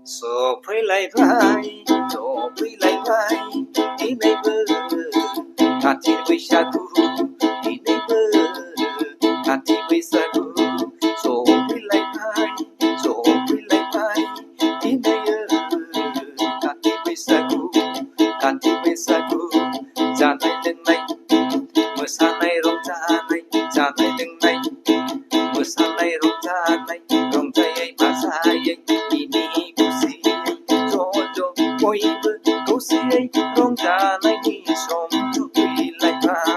So pray like vai, so pray like vai, đi neighbor, hati wishaku, đi neighbor, hati wishaku. So pray like vai, so pray like vai, đi neighbor, hati wishaku, hati wishaku. Ra này lưng này, mưa xa này rong ra này, ra này lưng này, mưa xa này rong ra này, rong ra ấy mà xa ấy, đi đi. Ôi bơ câu si ấy rong ra này đi xóm cho quỳ lại vai,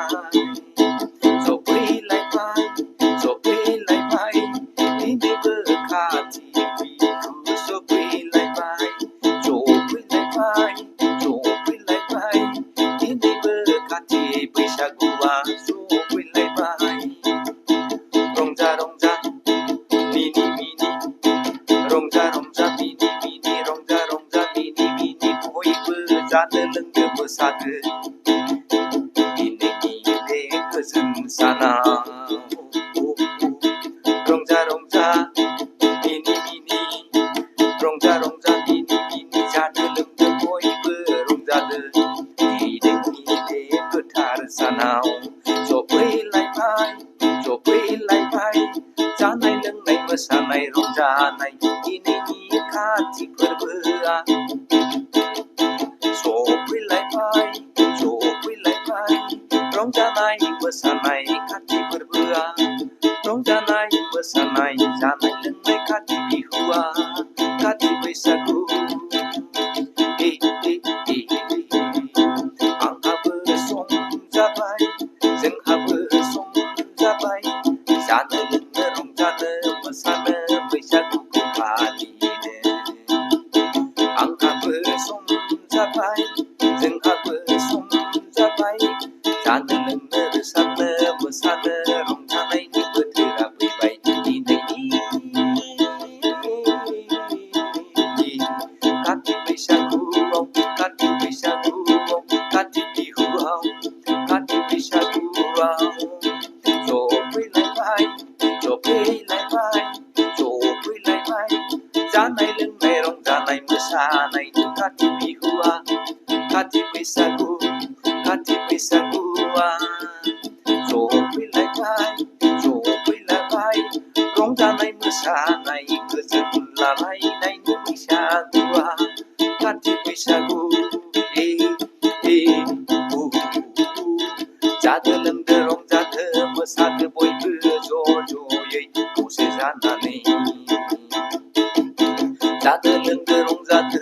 cho quỳ lại vai, cho quỳ lại vai, đi đi bơ khá thì quỳ cứ cho quỳ lại vai, cho quỳ lại vai, cho quỳ lại vai, đi đi bơ khá thì quỳ sa gua, cho quỳ lại vai, rong ra mini mini, rong ra mini mini, rong ra mini mini. Ra đơ lưng đưa mưa xa đưa ini để cơ dừng xa nào rong ra mini mini rong ra mini mini ra đơ lưng đưa môi bơ rong ra đơ ini để cơ thả xa nào rồi quay lại vai ra này lưng này mưa xa này rong ra này ini khá chỉ bơ bơ so quy lại vai rong ra này mưa xa này khát đi bơ bơ rong ra này mưa xa này ra này lưng này khát đi hua khát đi bê sa cu ang ha bơ sông ra vai dừng ha bơ sông ra vai ra nơi lưng nơi rong ra nơi mưa xa nơi bê sa cu khá đi nè ang ha bơ sông ra vai dừng ha bơ sông ra vai ra nơi lưng nơi bê sa nơi mưa xa nơi rong ra này đi bơ thư ra bê bay đi này đi cát đi bê sa cu cát đi bê sa cu cát đi hu cát đi bê sa cu rồi quay lại vai ra này lưng này rong ra này mưa xa này cát đi hu cát đi bê sa cu rồi quay lại vai rong ra này mưa xa này cứ dừng là lại này mưa xa qua cát đi bê sa cu ra thơ lưng thơ rong ra thơ mưa xa thơ bôi bơ rồi ấy cô sẽ ra này ra thơ lưng thơ rong ra thơ